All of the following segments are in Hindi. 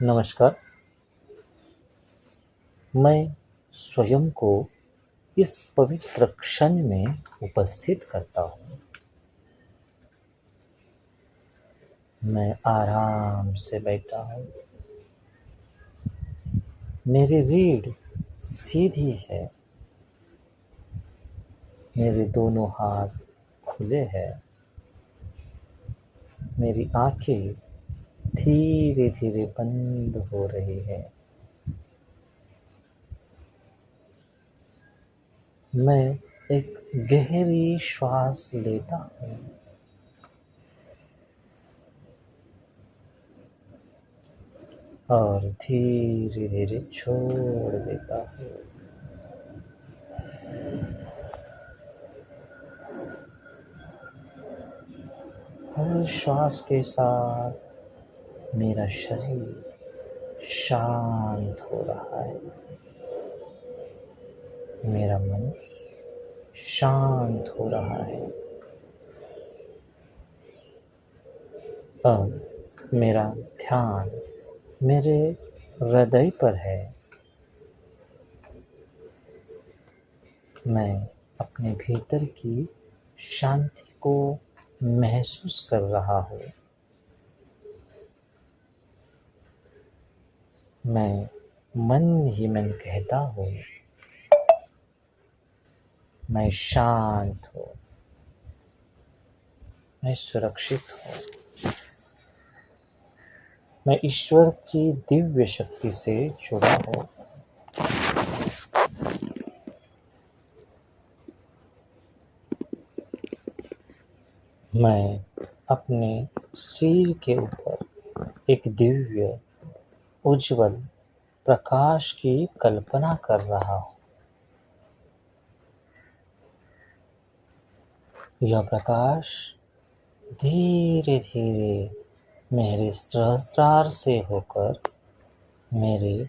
नमस्कार। मैं स्वयं को इस पवित्र क्षण में उपस्थित करता हूँ। मैं आराम से बैठा हूँ। मेरी रीढ़ सीधी है। मेरे दोनों हाथ खुले हैं। मेरी आँखें धीरे-धीरे बंद हो रही है। मैं एक गहरी श्वास लेता हूँ और धीरे-धीरे छोड़ देता हूँ। हर श्वास के साथ मेरा शरीर शांत हो रहा है। मेरा मन शांत हो रहा है। अब मेरा ध्यान मेरे हृदय पर है। मैं अपने भीतर की शांति को महसूस कर रहा हूँ। मैं मन ही मन कहता हूँ, मैं शांत हूँ, मैं सुरक्षित हूँ, मैं ईश्वर की दिव्य शक्ति से जुड़ा हूँ। मैं अपने सिर के ऊपर एक दिव्य उज्ज्वल प्रकाश की कल्पना कर रहा हूँ। यह प्रकाश धीरे-धीरे मेरे सहस्त्रार से होकर मेरे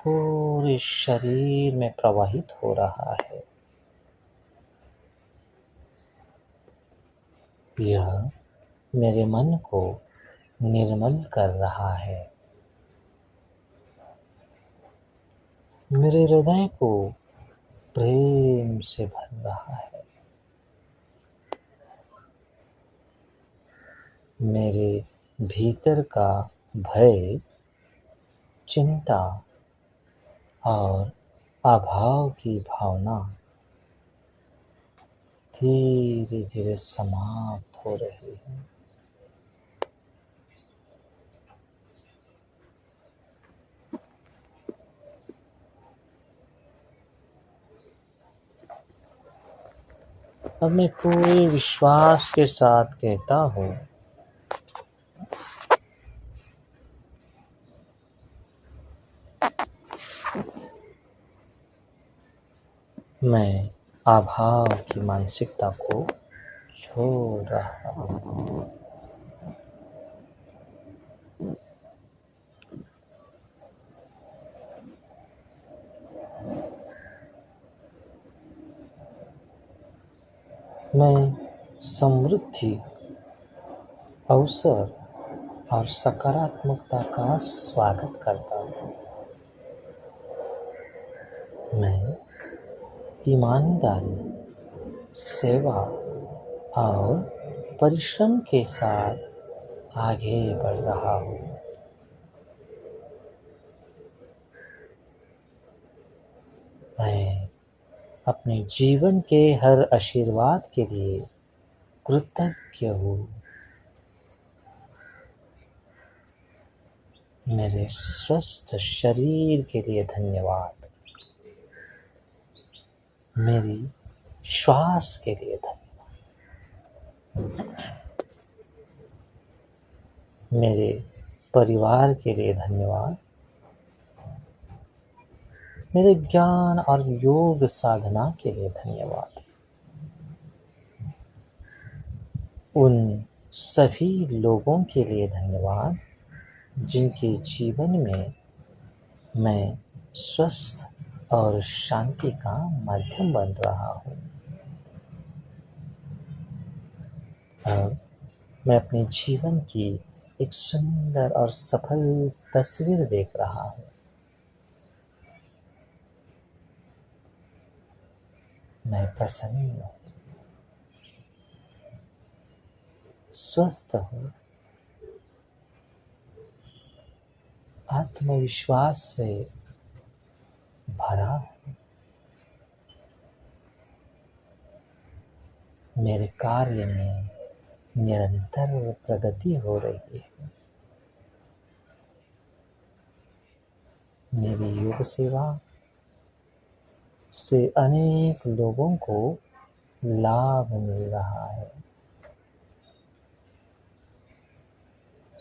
पूरे शरीर में प्रवाहित हो रहा है। यह मेरे मन को निर्मल कर रहा है। मेरे हृदय को प्रेम से भर रहा है। मेरे भीतर का भय, चिंता और अभाव की भावना धीरे-धीरे समाप्त हो रही है। अब मैं पूरे विश्वास के साथ कहता हूँ, मैं अभाव की मानसिकता को छोड़ रहा हूँ। मैं समृद्धि, अवसर और सकारात्मकता का स्वागत करता हूँ। मैं ईमानदारी, सेवा और परिश्रम के साथ आगे बढ़ रहा हूँ। मैं अपने जीवन के हर आशीर्वाद के लिए कृतज्ञ हूँ। मेरे स्वस्थ शरीर के लिए धन्यवाद। मेरी श्वास के लिए धन्यवाद। मेरे परिवार के लिए धन्यवाद। मेरे ज्ञान और योग साधना के लिए धन्यवाद। उन सभी लोगों के लिए धन्यवाद जिनके जीवन में मैं स्वस्थ और शांति का माध्यम बन रहा हूँ। अब मैं अपने जीवन की एक सुंदर और सफल तस्वीर देख रहा हूँ। मैं प्रसन्न हूँ, स्वस्थ हूँ, आत्मविश्वास से भरा हूँ। मेरे कार्य में निरंतर प्रगति हो रही है। मेरी योग सेवा से अनेक लोगों को लाभ मिल रहा है।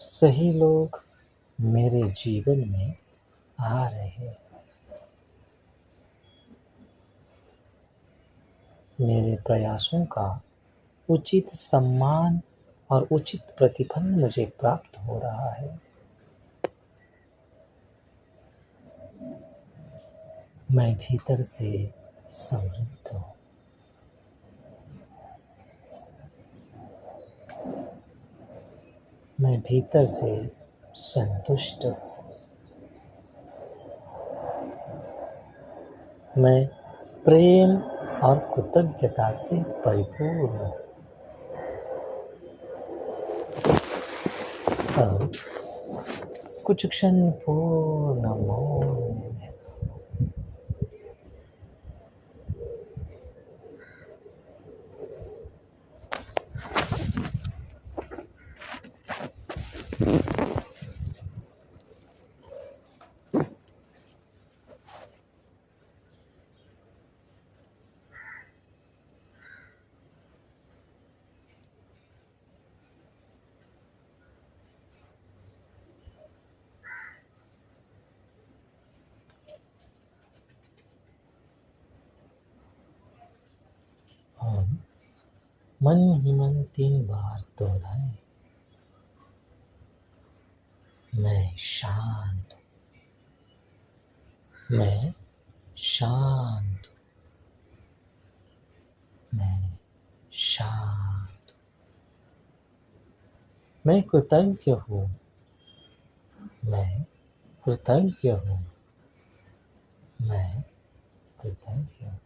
सही लोग मेरे जीवन में आ रहे हैं। मेरे प्रयासों का उचित सम्मान और उचित प्रतिफल मुझे प्राप्त हो रहा है। मैं भीतर से समृद्ध हूँ। मैं भीतर से संतुष्ट हूँ। मैं प्रेम और कृतज्ञता से परिपूर्ण हूँ। अब कुछ क्षण पूर्ण मौन में हम मन ही मन 3 बार दोहराएं। मैं शांत हूँ। मैं शांत हूँ। मैं शांत हूँ। मैं कृतज्ञ हूँ। मैं कृतज्ञ हूँ। मैं कृतज्ञ हूँ।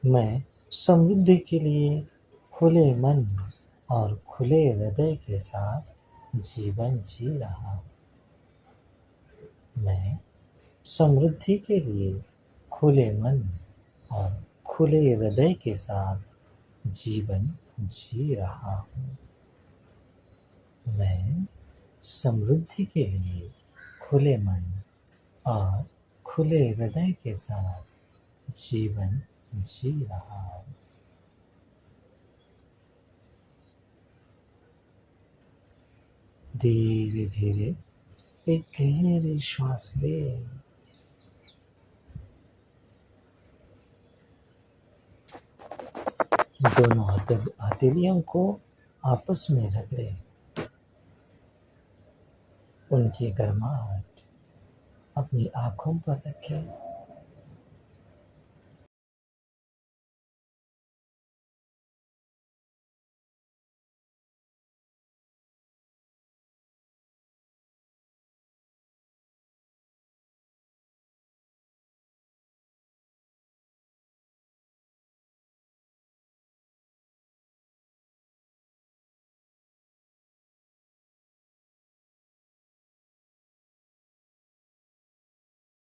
मैं समृद्धि के लिए खुले मन और खुले हृदय के साथ जीवन जी रहा हूँ। मैं समृद्धि के लिए खुले मन और खुले हृदय के साथ जीवन जी रहा हूँ। मैं समृद्धि के लिए खुले मन और खुले हृदय के साथ जीवन जी रहा हूँ। धीरे धीरे एक गहरी श्वास ले। दोनों हथेलियों को आपस में रगड़े। उनकी गर्माहट अपनी आंखों पर रखें।